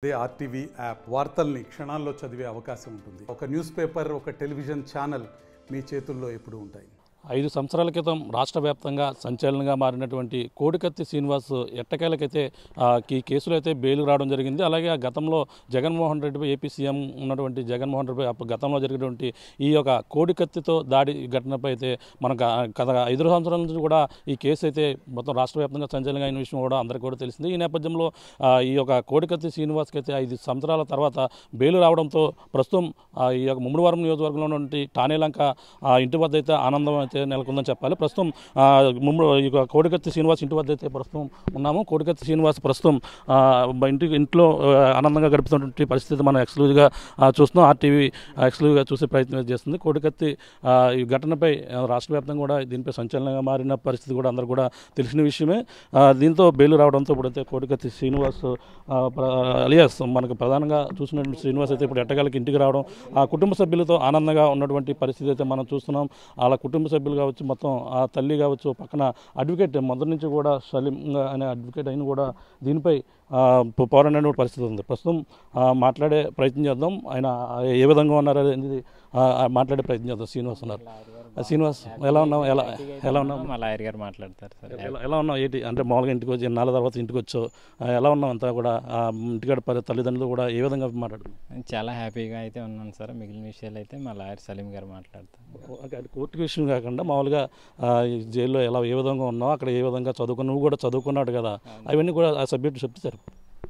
అదే RTV app వార్తల్ని క్షణాల్లో చదివే అవకాశం ఉంటుంది. ఒక న్యూస్ పేపర్, ఒక టెలివిజన్ ఛానల్ మీ చేతుల్లో ఎప్పుడూ ఉంటాయి. 5 సంవత్సరాల క్రితం రాష్ట్ర వ్యాప్తంగా సంచలనంగా మారినటువంటి కోడికత్తి శ్రీనివాస్ ఎట్టకేలకైతే ఈ కేసులో అయితే బెయిల్ రావడం జరిగింది. అలాగే ఆ గతంలో జగన్మోహన్ రెడ్డిపై ఏపీ సీఎం ఉన్నటువంటి జగన్మోహన్ రెడ్డిపై గతంలో జరిగినటువంటి ఈ యొక్క కోడికత్తితో దాడి ఘటనపై అయితే మనకు గత 5 సంవత్సరాల నుంచి కూడా ఈ కేసు అయితే మొత్తం రాష్ట్ర వ్యాప్తంగా సంచలనంగా అయిన విషయం కూడా అందరికీ కూడా తెలిసింది. ఈ నేపథ్యంలో ఈ యొక్క కోడికత్తి శ్రీనివాస్కి అయితే 5 సంవత్సరాల తర్వాత బెయిల్ రావడంతో ప్రస్తుతం ఈ యొక్క ముమ్మడివరం నియోజకవర్గంలో ఉన్నటువంటి టానేలంక ఇంటి వద్ద అయితే ఆనందం అయితే నెలకొందని చెప్పాలి. ప్రస్తుతం కోడికత్తి శ్రీనివాస్ ఇంటి వద్ద అయితే ప్రస్తుతం ఉన్నాము. కోడికత్తి శ్రీనివాస్ ప్రస్తుతం ఇంట్లో ఆనందంగా గడుపుతున్నటువంటి పరిస్థితి మనం ఎక్స్క్లూజివ్గా చూస్తున్నాం. ఆర్టీవీ ఎక్స్క్లూజివ్గా చూసే ప్రయత్నం చేస్తుంది. కోడికత్తి ఈ ఘటనపై రాష్ట్ర వ్యాప్తంగా కూడా దీనిపై సంచలనంగా మారిన పరిస్థితి కూడా అందరూ కూడా తెలిసిన విషయమే. దీంతో బెయిల్ రావడంతో ఇప్పుడైతే కోడికత్తి శ్రీనివాస్ అలియాస్ మనకు ప్రధానంగా చూసినటువంటి శ్రీనివాస్ అయితే ఇప్పుడు ఎట్టగాలకి ఇంటికి రావడం, ఆ కుటుంబ సభ్యులతో ఆనందంగా ఉన్నటువంటి పరిస్థితి అయితే మనం చూస్తున్నాం. అలా కుటుంబ సభ్యులు కావచ్చు, మొత్తం ఆ తల్లి కావచ్చు, పక్కన అడ్వకేట్ మొదటి నుంచి కూడా సలీం అనే అడ్వకేట్ అయిన కూడా దీనిపై పోరాడిన పరిస్థితి ఉంది. ప్రస్తుతం మాట్లాడే ప్రయత్నం చేద్దాం. ఆయన ఏ విధంగా ఉన్నారు అనేది మాట్లాడే ప్రయత్నం చేద్దాం. శ్రీనివాస్ ఉన్నారు. శ్రీనివాస్ ఎలా ఉన్నావు? ఎలా ఉన్నావు? మా లాయర్ గారు మాట్లాడతారు సార్. ఎలా ఉన్నావు? ఏంటి అంటే మామూలుగా ఇంటికి వచ్చి ఎన్నాళ్ళ తర్వాత ఇంటికి వచ్చావు, ఎలా ఉన్నావు? అంతా కూడా ఇంటికాడ తల్లిదండ్రులు కూడా ఏ విధంగా మాట్లాడు? చాలా హ్యాపీగా అయితే ఉన్నాను సార్. మిగిలిన విషయాలు అయితే మా లాయర్ సలీం గారు మాట్లాడతారు. అది కోర్టు విషయం కాకుండా మామూలుగా జైల్లో ఏ విధంగా ఉన్నావు, అక్కడ ఏ విధంగా చదువుకున్నావు, నువ్వు కూడా చదువుకున్నాడు కదా, అవన్నీ కూడా ఆ సబ్జెక్టు చెప్తే సార్.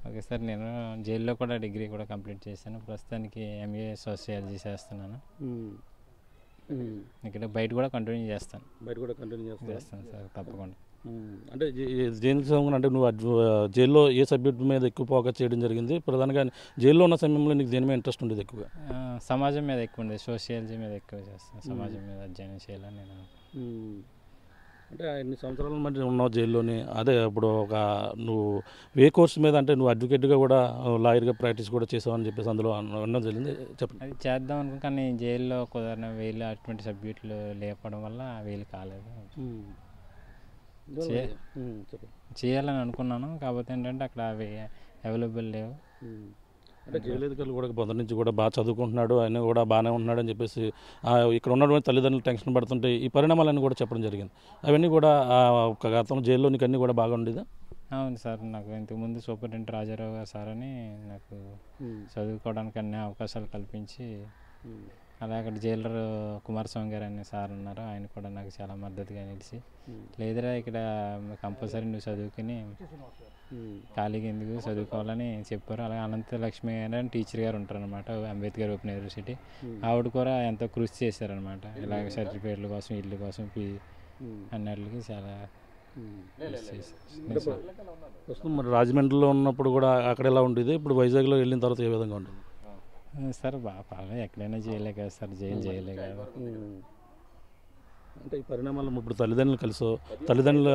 ఓకే సార్, నేను జైల్లో కూడా డిగ్రీ కూడా కంప్లీట్ చేశాను. ప్రస్తుతానికి ఎంఏ సోషియాలజీ చేస్తున్నాను. ఇక్కడ బయట కూడా కంటిన్యూ చేస్తాను. చేస్తాను సార్ తప్పకుండా. అంటే జైలు అంటే నువ్వు జైల్లో ఏ సబ్జెక్టు మీద ఎక్కువ ఫోకస్ చేయడం జరిగింది? ప్రధానంగా జైల్లో ఉన్న సమయంలో నీకు దేని మీద ఇంట్రెస్ట్ ఉండేది ఎక్కువగా? సమాజం మీద ఎక్కువ ఉండేది, సోషియాలజీ మీద ఎక్కువ చేస్తాను. సమాజం మీద అధ్యయనం చేయాలని నేను. అంటే ఎన్ని సంవత్సరాల మధ్య ఉన్నావు జైల్లోని? అదే ఇప్పుడు నువ్వు ఏ కోర్సు మీద, అంటే నువ్వు అడ్వకేట్గా కూడా లాయర్గా ప్రాక్టీస్ కూడా చేసావని చెప్పేసి అందులో అన్నది జరిగింది, చెప్పండి. అది చేద్దాం అనుకుని కానీ జైల్లో కుదరని వీళ్ళు అటువంటి సబ్జెక్టులు లేపడం వల్ల వీలు కాలేదు. చేయాలని అనుకున్నాను, కాకపోతే ఏంటంటే అక్కడ అవి అవైలబుల్ లేవు. అంటే జైలు అధికారులు కూడా మొదటి నుంచి కూడా బాగా చదువుకుంటున్నాడు, ఆయన కూడా బాగానే ఉంటున్నాడు అని చెప్పేసి ఇక్కడ ఉన్నటువంటి తల్లిదండ్రులు టెన్షన్ పడుతుంటే ఈ పరిణామాలన్నీ కూడా చెప్పడం జరిగింది. అవన్నీ కూడా ఒక గతంలో జైల్లో నీకు అన్నీ కూడా బాగా ఉండేదా? అవును సార్, నాకు ఇంతకుముందు సూపరింటెండెంట్ రాజారావు గారు సార్ అని నాకు చదువుకోవడానికి అన్ని అవకాశాలు కల్పించి, అలాగే అక్కడ జైలర్ కుమారస్వామి గారు అనే సార్ ఉన్నారు, ఆయన కూడా నాకు చాలా మద్దతుగా నిలిచి, లేదురా ఇక్కడ కంపల్సరీ నువ్వు చదువుకుని ఖాళీగా ఎందుకు చదువుకోవాలని చెప్పారు. అలాగే అనంతలక్ష్మి గారు టీచర్ గారు ఉంటారు అనమాట, అంబేద్కర్ ఓపెన్ యూనివర్సిటీ. ఆవిడ కూడా ఎంతో కృషి చేశారనమాట, ఇలాగ సర్టిఫికేట్ల కోసం, ఇల్లు కోసం, అన్నిటికి చాలా ప్రస్తుతం. మరి రాజమండ్రిలో ఉన్నప్పుడు కూడా అక్కడ ఎలా ఉండేది, ఇప్పుడు వైజాగ్లో వెళ్ళిన తర్వాత ఏ విధంగా ఉంటుంది సార్? బాగా ఎక్కడైనా చేయలే కదా సార్, జైలు చేయలే కదా. అంటే ఈ పరిణామాలు ఇప్పుడు తల్లిదండ్రులు కలిసో, తల్లిదండ్రులు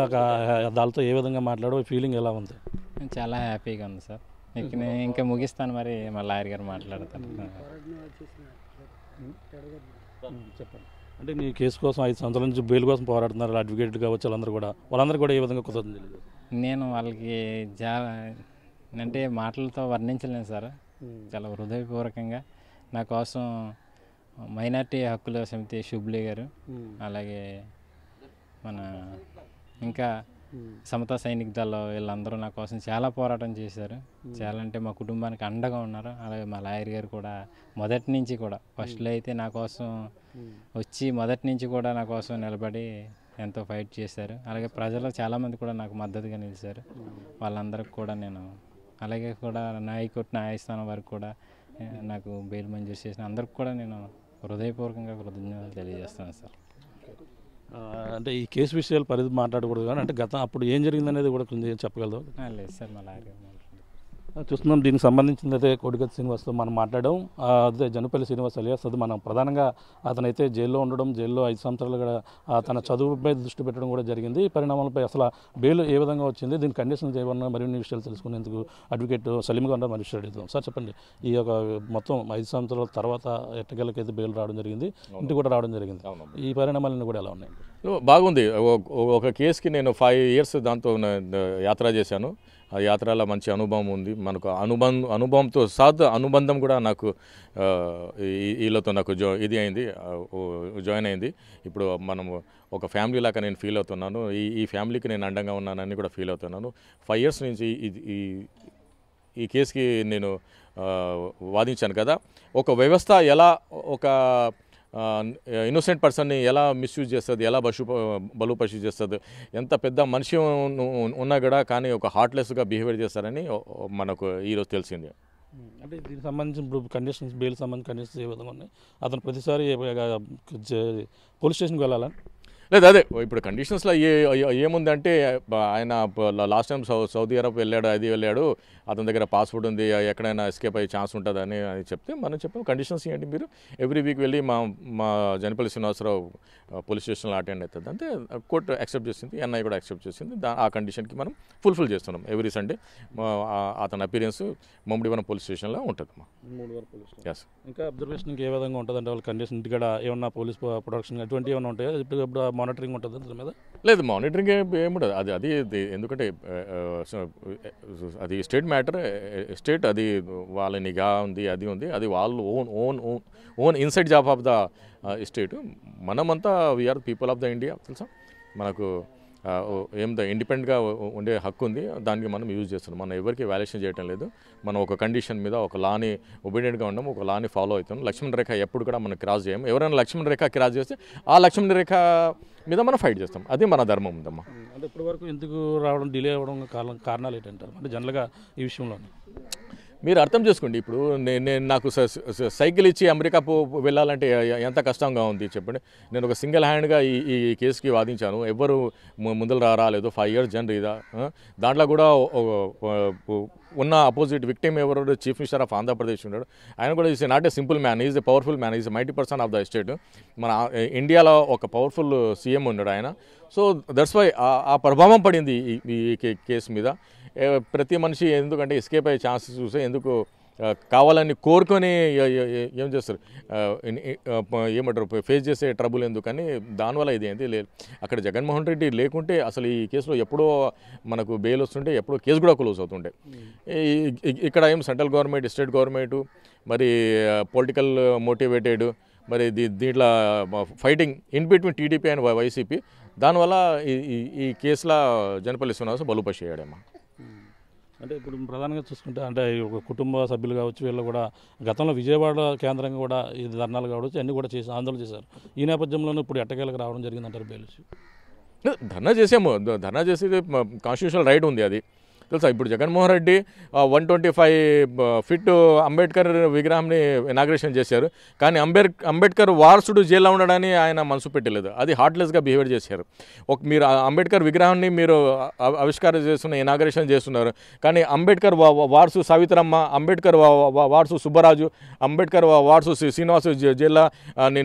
వాళ్ళతో ఏ విధంగా మాట్లాడో ఫీలింగ్ ఎలా ఉంది? చాలా హ్యాపీగా ఉంది సార్. ఇంకా ముగిస్తాను, మరి మా లాయర్ గారు మాట్లాడతారు. చెప్పండి. అంటే నీ కేసు కోసం 5 సంవత్సరాల నుంచి బెయిల్ కోసం పోరాడుతున్నారు అడ్వకేట్ కావచ్చు, వాళ్ళందరూ కూడా ఏ విధంగా కుదరదు? నేను వాళ్ళకి అంటే మాటలతో వర్ణించలేను సార్. చాలా హృదయపూర్వకంగా నా కోసం మైనార్టీ హక్కుల సమితి షుబ్లీ గారు, అలాగే మన ఇంకా సమతా సైనిక దళ వీళ్ళందరూ నా కోసం చాలా పోరాటం చేశారు. చాలా అంటే మా కుటుంబానికి అండగా ఉన్నారు. అలాగే మా లాయర్ గారు కూడా మొదటి నుంచి కూడా, ఫస్ట్లో అయితే నా కోసం వచ్చి మొదటి నుంచి కూడా నా కోసం నిలబడి ఎంతో ఫైట్ చేశారు. అలాగే ప్రజలు చాలామంది కూడా నాకు మద్దతుగా నిలిచారు. వాళ్ళందరికీ కూడా నేను, అలాగే కూడా హైకోర్టు న్యాయస్థానం వరకు కూడా నాకు బెయిల్ మంజూరు చేసిన అందరికి కూడా నేను హృదయపూర్వకంగా కృతజ్ఞతలు తెలియజేస్తున్నాను సార్. అంటే ఈ కేసు విషయాలు పరిధి మాట్లాడకూడదు కానీ, అంటే అప్పుడు ఏం జరిగిందనేది కూడా కొంచెం చెప్పగలదు? లేదు సార్, మా లాయర్ చూస్తున్నాం. దీనికి సంబంధించింది అయితే కోడికత్తి శ్రీనివాస్తో మనం మాట్లాడడం. అదే జనుపల్లి శ్రీనివాస్ అలియాస్. అది మనం ప్రధానంగా అతనైతే జైల్లో ఉండడం, జైల్లో 5 సంవత్సరాలు కూడా తన చదువుపై దృష్టి పెట్టడం కూడా జరిగింది. ఈ పరిణామాలపై అసలు బెయిల్ ఏ విధంగా వచ్చింది, దీని కండిషన్స్ ఏమన్నా మరిన్ని విషయాలు తెలుసుకునేందుకు అడ్వకేట్ సలీంగా ఉన్నారు, మరి విషయాలు అడుగుతాం. సార్ చెప్పండి, ఈ యొక్క మొత్తం 5 సంవత్సరాల తర్వాత ఎట్టకేలకైతే బెయిల్ రావడం జరిగింది, ఇంటికి కూడా రావడం జరిగింది. ఈ పరిణామాలన్నీ కూడా ఎలా ఉన్నాయి? బాగుంది. ఒక కేసుకి నేను 5 years దాంతో యాత్ర చేశాను. ఆ యాత్రలో మంచి అనుభవం ఉంది. మనకు అనుభవంతో అనుబంధం కూడా నాకు వీళ్ళతో నాకు ఇది అయింది, జాయిన్ అయింది. ఇప్పుడు మనము ఒక ఫ్యామిలీ లాగా నేను ఫీల్ అవుతున్నాను. ఈ ఫ్యామిలీకి నేను అండంగా ఉన్నానని కూడా ఫీల్ అవుతున్నాను. 5 years నుంచి ఈ కేసుకి నేను వాదించాను కదా. ఒక వ్యవస్థ ఎలా ఒక ఇన్నోసెంట్ పర్సన్ని ఎలా మిస్యూజ్ చేస్తుంది, ఎలా బలుపశు చేస్తుంది, ఎంత పెద్ద మనిషి ఉన్నా కూడా కానీ ఒక హార్ట్లెస్గా బిహేవియర్ చేస్తారని మనకు ఈరోజు తెలిసింది. అంటే దీనికి సంబంధించిన ఇప్పుడు కండిషన్స్, బెయిల్ సంబంధించిన కండిషన్స్ ఏ విధంగా ఉన్నాయి? అతను ప్రతిసారి పోలీస్ స్టేషన్కి వెళ్ళాలని లేదు. అదే ఇప్పుడు కండిషన్స్లో ఏముందంటే ఆయన లాస్ట్ టైం సౌదీ అరబ్ వెళ్ళాడు, అది వెళ్ళాడు, అతని దగ్గర పాస్పోర్ట్ ఉంది, ఎక్కడైనా ఎస్కేప్ అయ్యే ఛాన్స్ ఉంటుందని చెప్తే మనం చెప్పాం కండిషన్స్ ఏంటి, మీరు ఎవ్రీ వీక్ వెళ్ళి మా జనపల్లి శ్రీనివాసరావు పోలీస్ స్టేషన్లో అటెండ్ అవుతుంది అంటే కోర్టు యాక్సెప్ట్ చేసింది, ఎన్ఐ కూడా యాక్సెప్ట్ చేసింది. ఆ కండిషన్కి మనం ఫుల్ఫిల్ చేస్తున్నాం. ఎవ్రీ సండే అతని అపీరెన్స్ మమ్మడివరం పోలీస్ స్టేషన్లో ఉంటుంది. ఎస్. ఇంకా అబ్జర్వేషన్ ఇంకా ఏ విధంగా ఉంటుంది అంటే వాళ్ళ కండిషన్ ఇంటికాడ ఏమన్నా పోలీస్ ప్రొడక్షన్ అటువంటి ఏమైనా ఉంటాయా? ఇప్పుడు మానిటరింగ్ ఉంటుంది దాని మీద? లేదు, మానిటరింగ్ ఏముంటుంది. అది ఎందుకంటే అది స్టేట్ మ్యాటర్, స్టేట్ అది వాళ్ళ నిఘా ఉంది, అది ఉంది, అది వాళ్ళు own inside job of the state. మనమంతా we are people of the India, తెలుసా మనకు ఇండిపెండెంట్గా ఉండే హక్కు ఉంది, దానికి మనం యూజ్ చేస్తున్నాం. మనం ఎవరికి వాల్యుయేషన్ చేయడం లేదు. మనం ఒక కండిషన్ మీద ఒక లాని ఒబీడియంట్గా ఉన్నాం, ఒక లాని ఫాలో అవుతాం. లక్ష్మణ రేఖ ఎప్పుడు కూడా మనం క్రాస్ చేయము. ఎవరైనా లక్ష్మణ రేఖ క్రాస్ చేస్తే ఆ లక్ష్మణ రేఖ మీద మనం ఫైట్ చేస్తాం. అది మన ధర్మం ఉందమ్మా. అంటే ఇప్పటి వరకు ఎందుకు రావడం డిలే అవ్వడం కారణాలు ఏంటంటారు అంటే జనరల్గా ఈ విషయంలో? మీరు అర్థం చేసుకోండి. ఇప్పుడు నేను నాకు సైకిల్ ఇచ్చి అమెరికా వెళ్ళాలంటే ఎంత కష్టంగా ఉంది చెప్పండి. నేను ఒక సింగిల్ హ్యాండ్గా ఈ కేసుకి వాదించాను. ఎవ్వరు ముందలు రాలేదు. 5 years జర్నీ ఇదా. దాంట్లో కూడా ఉన్న అపోజిట్ విక్టిమ్ ఎవరు, చీఫ్ మినిస్టర్ ఆఫ్ ఆంధ్రప్రదేశ్ ఉన్నాడు. ఆయన కూడా is not a simple man, is a powerful man, is mighty person of the state. మన ఇండియాలో ఒక పవర్ఫుల్ సీఎం ఉన్నాడు ఆయన. సో దట్స్ వై ఆ ప్రభావం పడింది ఈ కేసు మీద. ప్రతి మనిషి ఎందుకంటే ఎస్కేప్ అయ్యే ఛాన్సెస్ చూస్తే ఎందుకు కావాలని కోరుకొని ఏం చేస్తారు, ఏమంటారు, ఫేస్ చేసే ట్రబుల్ ఎందుకని దానివల్ల ఇది ఏంటి లేదు. అక్కడ జగన్మోహన్ రెడ్డి లేకుంటే అసలు ఈ కేసులో ఎప్పుడో మనకు బెయిల్ వస్తుంటే ఎప్పుడో కేసు కూడా క్లోజ్ అవుతుండే. ఇక్కడ ఏం సెంట్రల్ గవర్నమెంట్, స్టేట్ గవర్నమెంట్ మరి పొలిటికల్ మోటివేటెడ్, మరి దీంట్లో fighting in between TDP and YCP. దానివల్ల ఈ కేసులో జనపల్లి శ్రీనివాసరావు బలుపశు అయ్యాడమ్మా. అంటే ఇప్పుడు ప్రధానంగా చూసుకుంటే అంటే ఒక కుటుంబ సభ్యులు కావచ్చు, వీళ్ళు కూడా గతంలో విజయవాడ కేంద్రంగా కూడా ఈ ధర్నాలు కావచ్చు అన్నీ కూడా చేసి ఆందోళన చేశారు. ఈ నేపథ్యంలోనే ఇప్పుడు ఎట్టకేలకు రావడం జరిగిందంటారు బెయిల్. ధర్నా చేసాము, ధర్నా చేసి కాన్స్టిట్యూషనల్ రైట్ ఉంది అది తెలుసా. ఇప్పుడు జగన్మోహన్ రెడ్డి 125 feet అంబేద్కర్ విగ్రహాన్ని ఇనాగ్రేషన్ చేశారు. కానీ అంబేద్కర్ వారసుడు జైల్లో ఉండడాన్ని ఆయన మనసు పెట్టలేదు. అది హార్ట్లెస్గా బిహేవియర్ చేశారు. మీరు అంబేద్కర్ విగ్రహాన్ని మీరు ఆవిష్కారం చేస్తున్న, ఇనాగ్రేషన్ చేస్తున్నారు. కానీ అంబేద్కర్ వారసు సావిత్రమ్మ, అంబేద్కర్ వారసు సుబ్బరాజు, అంబేద్కర్ వారసు శ్రీనివాసు జైల్లో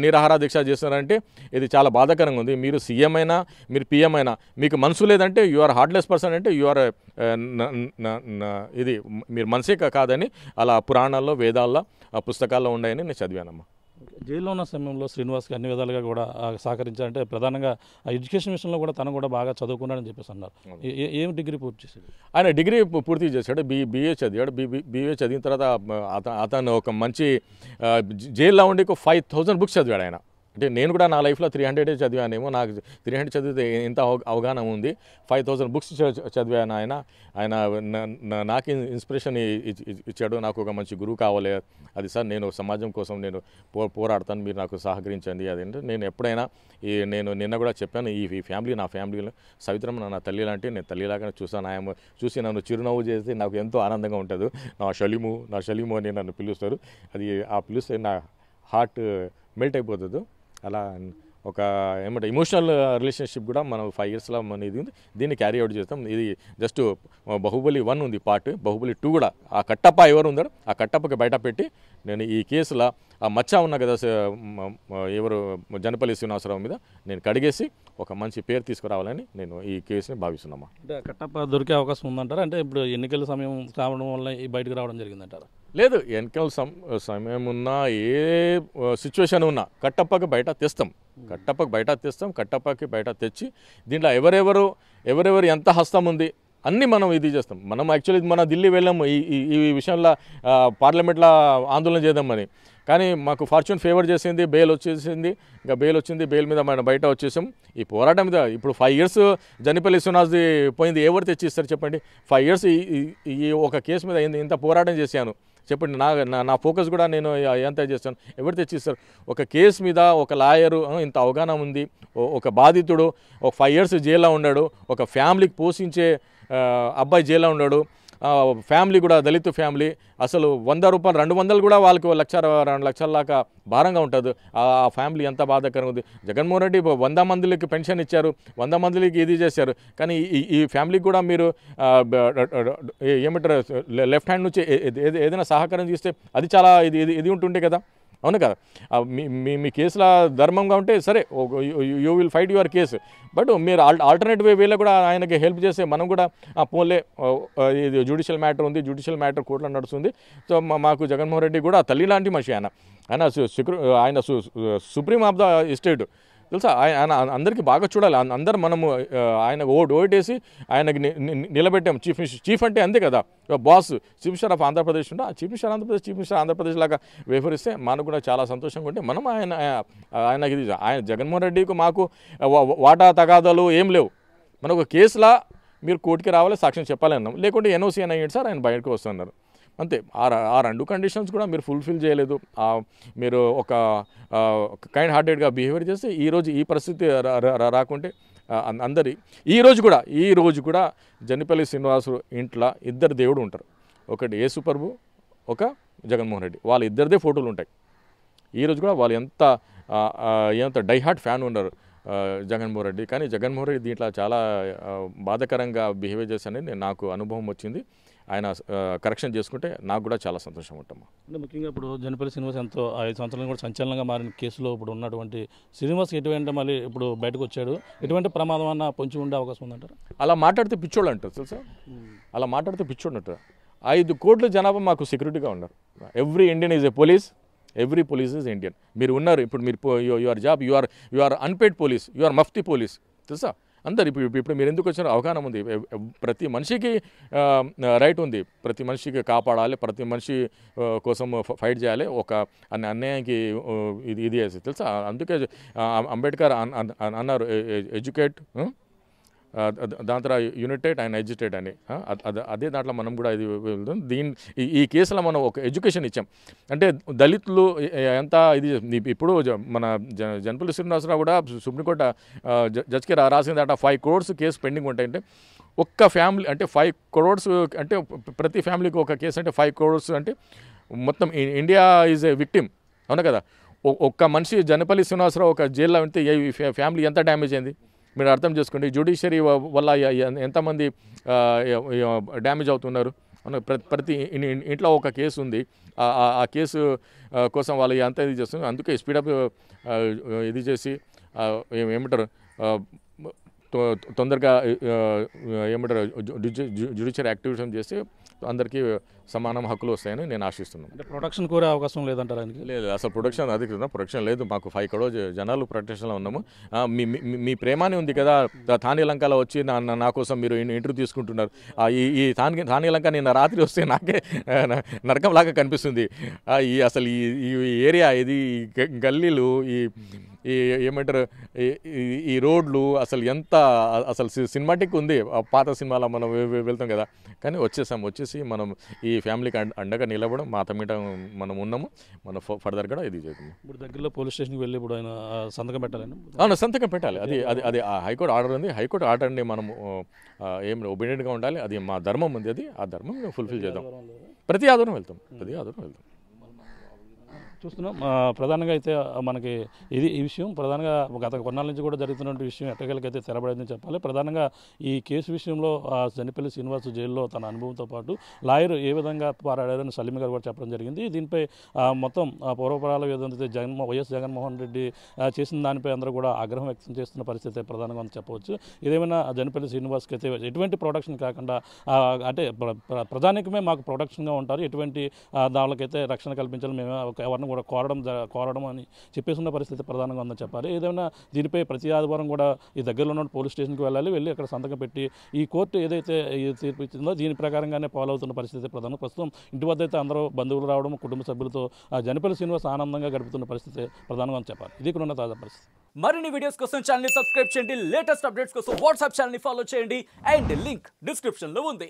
నిరాహార దీక్ష చేస్తున్నారంటే ఇది చాలా బాధాకరంగా ఉంది. మీరు సీఎం అయినా, మీరు పిఎం అయినా, మీకు మనసు లేదంటే యు ఆర్ హార్ట్లెస్ పర్సన్, అంటే యు ఆర్ ఇది మీరు మనసే కాదని అలా పురాణాల్లో, వేదాల్లో, పుస్తకాల్లో ఉన్నాయని నేను చదివానమ్మా. జైల్లో ఉన్న సమయంలో శ్రీనివాస్కి అన్ని విధాలుగా కూడా సహకరించాలంటే ప్రధానంగా ఎడ్యుకేషన్ విషయంలో కూడా తను కూడా బాగా చదువుకున్నాడని చెప్పేసి అన్నారు. ఏం డిగ్రీ పూర్తి చేశాడు? ఆయన డిగ్రీ పూర్తి చేశాడు, బీఏ చదివాడు. బీఏ చదివిన తర్వాత అతను ఒక మంచి జైల్లో ఉండి 5000 books చదివాడు ఆయన. అంటే నేను కూడా నా లైఫ్లో 300 చదివానేమో, నాకు 300 చదివితే ఎంత అవగాహన ఉంది. 5000 books చదివాను. ఆయన నాకు ఇన్స్పిరేషన్ ఇచ్చాడు. నాకు ఒక మంచి గురువు కావాలి, అది సార్ నేను సమాజం కోసం నేను పోరాడతాను, మీరు నాకు సహకరించండి. అదేంటే నేను ఎప్పుడైనా నేను నిన్న కూడా చెప్పాను, ఈ ఫ్యామిలీ నా ఫ్యామిలీలో సవిత్రమ్మ నా తల్లి లాంటి, నేను తల్లిలాగానే చూసాను. ఆయన చూసి నన్ను చిరునవ్వు చేస్తే నాకు ఎంతో ఆనందంగా ఉంటుంది. నా షలీము అని నన్ను పిలుస్తారు. అది ఆ పిలిస్తే నా హార్ట్ మెల్ట్ అయిపోతుంది. అలా ఒక ఏమంటే ఎమోషనల్ రిలేషన్షిప్ కూడా మనం 5 yearsలో మన ఇది ఉంది, దీన్ని క్యారీ అవుట్ చేస్తాం. ఇది జస్ట్ బాహుబలి 1 ఉంది పార్ట్, బాహుబలి 2 కూడా ఆ కట్టప్ప ఎవరు ఉందో ఆ కట్టప్పకి బయట పెట్టి నేను ఈ కేసులో ఆ మచ్చ ఉన్న కదా ఎవరు జనపల్లి శ్రీనివాసరావు మీద నేను కడిగేసి ఒక మంచి పేరు తీసుకురావాలని నేను ఈ కేసుని భావిస్తున్నామా. అంటే కట్టప్ప దొరికే అవకాశం ఉందంటారా? అంటే ఇప్పుడు ఎన్నికల సమయం కావడం వల్ల బయటకు రావడం జరిగిందంటారా? లేదు, ఎన్నికల సమయం ఉన్నా, ఏ సిచ్యువేషన్ ఉన్నా కట్టప్పకి బయట తెస్తాం, కట్టప్పకి బయట తెచ్చి దీంట్లో ఎవరెవరు ఎంత హస్తం ఉంది, అన్నీ మనం ఇది చేస్తాం. మనం యాక్చువల్లీ మన ఢిల్లీ వెళ్ళాము ఈ విషయంలో పార్లమెంట్లో ఆందోళన చేద్దామని, కానీ మాకు ఫార్చ్యూన్ ఫేవర్ చేసింది, బెయిల్ వచ్చేసింది. ఇంకా బెయిల్ వచ్చింది, బెయిల్ మీద మనం బయట వచ్చేసాం. ఈ పోరాటం మీద ఇప్పుడు 5 years జనిపల్లి శ్రీనివాస్ది పోయింది, ఎవరు తెచ్చిస్తారు చెప్పండి? 5 years ఈ ఒక కేసు మీద ఇంత పోరాటం చేశాను చెప్పండి. నా ఫోకస్ కూడా నేను ఎంత చేస్తాను, ఎవరు తెచ్చిస్తారు? ఒక కేసు మీద ఒక లాయరు ఇంత అవగాహన ఉంది, ఒక బాధితుడు ఒక 5 years జైల్లో ఉన్నాడు, ఒక ఫ్యామిలీకి పోషించే అబ్బాయి జైల్లో ఉన్నాడు, ఫ్యామిలీ కూడా దళిత ఫ్యామిలీ, అసలు 100 రూపాయలు 200 కూడా వాళ్ళకి 1,00,000 2 లక్షల దాకా భారంగా ఉంటుంది. ఆ ఫ్యామిలీ ఎంత బాధాకరంగా ఉంది. జగన్మోహన్ రెడ్డి 100 మందికి పెన్షన్ ఇచ్చారు, 100 మందికి ఇది చేశారు, కానీ ఈ ఫ్యామిలీకి కూడా మీరు ఏమంటారు లెఫ్ట్ హ్యాండ్ నుంచి ఏదైనా సహకారం చేస్తే అది చాలా ఇది ఉంటుండే కదా, అవును కదా? మీ కేసుల ధర్మంగా ఉంటే సరే, you will fight your case. But మీరు ఆల్టర్నేటివ్ వేలో కూడా ఆయనకి హెల్ప్ చేస్తే మనం కూడా పోన్లే, ఇది జ్యుడిషియల్ మ్యాటర్ ఉంది, జ్యుడిషియల్ మ్యాటర్ కోర్టులో నడుస్తుంది. సో మాకు జగన్మోహన్ రెడ్డి కూడా తల్లి లాంటి మనిషి. ఆయన సుప్రీం ఆఫ్ ద స్టేట్ తెలుసా. ఆయన అందరికీ బాగా చూడాలి. అందరు మనము ఆయనకు ఓటేసి ఆయనకి నిలబెట్టాము. చీఫ్ అంటే అంతే కదా, boss. Chief minister of Andhra Pradesh ఉంటే చీఫ్ మినిస్టర్ ఆంధ్రప్రదేశ్ లాగా వ్యవహరిస్తే మనకు కూడా చాలా సంతోషంగా ఉంటే మనం ఆయనకి ఆయన జగన్మోహన్ రెడ్డికి మాకు వాటా తగాదాలు ఏం లేవు. మనకు కేసులా మీరు కోర్టుకి రావాలి, సాక్ష్యం చెప్పాలి అన్నాం, లేకుంటే ఎన్ఓసీ అని అయ్యింది సార్, ఆయన బయటకు వస్తున్నారు అంతే. ఆ 2 కండిషన్స్ కూడా మీరు ఫుల్ఫిల్ చేయలేదు. మీరు ఒక కైండ్ హార్టెడ్గా బిహేవియర్ చేస్తే ఈరోజు ఈ పరిస్థితి రాకుంటే అందరి ఈ రోజు కూడా జనిపల్లి శ్రీనివాసు ఇంట్లో 2 దేవుడు ఉంటారు. ఒకటి యేసు ప్రభు, ఒక జగన్మోహన్ రెడ్డి. వాళ్ళ ఇద్దరిదే ఫోటోలు ఉంటాయి. ఈరోజు కూడా వాళ్ళు ఎంత డైహార్ట్ ఫ్యాన్ ఉన్నారు జగన్మోహన్ రెడ్డి. కానీ జగన్మోహన్ రెడ్డి దీంట్లో చాలా బాధాకరంగా బిహేవియర్ చేశానని నాకు అనుభవం వచ్చింది. ఆయన కరెక్షన్ చేసుకుంటే నాకు కూడా చాలా సంతోషం ఉంటాము. అంటే ముఖ్యంగా ఇప్పుడు జనిపల్లి శ్రీనివాస్ ఎంతో 5 సంవత్సరాలు కూడా సంచలనంగా మారిన కేసులో ఇప్పుడు ఉన్నటువంటి శ్రీనివాస్ ఎటువంటి మళ్ళీ ఇప్పుడు బయటకు వచ్చాడు, ఎటువంటి ప్రమాదం అన్న పొంచి ఉండే అవకాశం ఉందంటారు? అలా మాట్లాడితే పిచ్చోళ్ళు అంటారు తెలుసా, అలా మాట్లాడితే పిచ్చోళ్ళు అంటారు. 5 కోట్ల జనాభా మాకు సెక్యూరిటీగా ఉన్నారు. Every Indian is a police, every police is Indian. మీరు ఉన్నారు ఇప్పుడు, మీరు your job, you are unpaid police, you are మఫ్తీ పోలీస్ తెలుసా. అందరు ఇప్పుడు మీరు ఎందుకు వచ్చారో అవగాహన ఉంది. ప్రతి మనిషికి రైట్ ఉంది, ప్రతి మనిషికి కాపాడాలి, ప్రతి మనిషి కోసం ఫైట్ చేయాలి. ఒక అన్యాయానికి ఇది చేసి తెలుసా. అందుకే అంబేద్కర్ అన్నారు ఎడ్యుకేట్, దాని తర్వాత యునైటెడ్ అండ్ ఎడ్యుకేట్ అని. అదే దాంట్లో మనం కూడా ఇది ఈ కేసులో మనం ఒక ఎడ్యుకేషన్ ఇచ్చాం. అంటే దళితులు ఎంత ఇది. ఇప్పుడు మన జనపల్లి శ్రీనివాసరావు కూడా సుప్రీంకోర్టు జడ్జికి రాసిన దాంట్లో 5 crores కేసు పెండింగ్ ఉంటాయంటే, ఒక్క ఫ్యామిలీ అంటే 5 crores అంటే ప్రతి ఫ్యామిలీకి ఒక కేసు అంటే 5 crores అంటే మొత్తం ఇండియా ఈజ్ ఏ విక్టిమ్, అవునా కదా. ఒక్క మనిషి జనపల్లి శ్రీనివాసరావు ఒక జైల్లో ఉంటే ఫ్యామిలీ ఎంత డ్యామేజ్ అయింది మీరు అర్థం చేసుకోండి. జ్యుడిషియరీ వల్ల ఎంతమంది డ్యామేజ్ అవుతున్నారు. ప్రతి ఇంట్లో ఒక కేసు ఉంది, ఆ కేసు కోసం వాళ్ళు ఎంత ఇది చేస్తున్నారు. అందుకే స్పీడప్ ఇది చేసి ఏమంటారు తొందరగా ఏమంటారు జ్యుడిషియరీ యాక్టివిటీ చేస్తే అందరికీ సమానం హక్కులు వస్తాయని నేను ఆశిస్తున్నాను. అంటే ప్రొటెక్షన్ కోరే అవకాశం లేదంటారు ఆయనకి? లేదు, అసలు ప్రొటెక్షన్ అది ప్రొటెక్షన్ లేదు. మాకు 5 crores జనాలు ప్రొటెక్షన్లో ఉన్నాము. మీ ప్రేమాని ఉంది కదా, థానే లంకలో వచ్చి నా కోసం మీరు ఇంటర్వ్యూ తీసుకుంటున్నారు. ఈ థానే లంక నిన్న రాత్రి వస్తే నాకే నరకంలాగా కనిపిస్తుంది. అసలు ఈ ఏరియా ఇది గల్లీలు ఈ ఏమంటారు ఈ రోడ్లు అసలు ఎంత అసలు సినిమాటిక్ ఉంది. పాత సినిమాలో మనం వెళ్తాం కదా, కానీ వచ్చేసి మనం ఈ ఫ్యామిలీకి అండగా నిలబడం మా తమ్మిట మనం ఉన్నాము. మనం ఫర్దర్ కూడా ఇది చేద్దాం. ఇప్పుడు దగ్గరలో పోలీస్ స్టేషన్కి వెళ్ళి ఇప్పుడు ఆయన సంతకం పెట్టాలని? అవును, సంతకం పెట్టాలి. అది హైకోర్టు ఆర్డర్ ఉంది. హైకోర్టు ఆర్డర్ని మనం ఏం ఒబీడియంట్గా ఉండాలి. అది మా ధర్మం ఉంది. అది ఆ ధర్మం ఫుల్ఫిల్ చేద్దాం. ప్రతి ఆధారం వెళ్తాం. చూస్తున్నాం. ప్రధానంగా అయితే మనకి ఈ విషయం ప్రధానంగా గత కొన్నాళ్ళ నుంచి కూడా జరుగుతున్న విషయం ఎట్టకేలకైతే తెరబడిందని చెప్పాలి. ప్రధానంగా ఈ కేసు విషయంలో జనిపల్లి శ్రీనివాస్ జైల్లో తన అనుభవంతో పాటు లాయర్ ఏ విధంగా పోరాడారని సలీం గారు కూడా చెప్పడం జరిగింది. దీనిపై మొత్తం పూర్వపరాలు ఏదైతే వైఎస్ జగన్మోహన్ రెడ్డి చేసిన దానిపై అందరూ కూడా ఆగ్రహం వ్యక్తం చేస్తున్న పరిస్థితి ప్రధానంగా చెప్పవచ్చు. ఇదేమైనా జనిపల్లి శ్రీనివాస్కి అయితే ఎటువంటి ప్రొటెక్షన్ కాకుండా అంటే ప్రధానికమే మాకు ప్రొటెక్షన్గా ఉంటారు, ఎటువంటి దానికైతే రక్షణ కల్పించాలి, మేము ఎవరిని కూడా కోరడం అని చెప్పేస్తున్న పరిస్థితి ప్రధానంగా ఉందని చెప్పాలి. ఏదైనా దీనిపై ప్రతి ఆదివారం కూడా ఈ దగ్గరలో ఉన్న పోలీస్ స్టేషన్కి వెళ్ళి అక్కడ సంతకం పెట్టి ఈ కోర్టు ఏదైతే ఈ తీర్పు ఇచ్చిందో దీని ప్రకారంగానే ఫాలో అవుతున్న పరిస్థితి ప్రస్తుతం ఇంటి వద్ద అయితే అందరూ బంధువులు రావడం, కుటుంబ సభ్యులతో జనపల్లి శ్రీనివాస్ ఆనందంగా గడుపుతున్న పరిస్థితి ప్రధానంగా చెప్పాలి. ఇది ఇక్కడ ఉన్న తాజా పరిస్థితి. మరిన్ని వీడియోస్ కోసం ఛానల్ ని సబ్స్క్రైబ్ చేయండి, లేటెస్ట్ అప్డేట్స్ కోసం వాట్సాప్ ఛానల్ ని ఫాలో చేయండి అండ్ లింక్ డిస్క్రిప్షన్ లో ఉంది.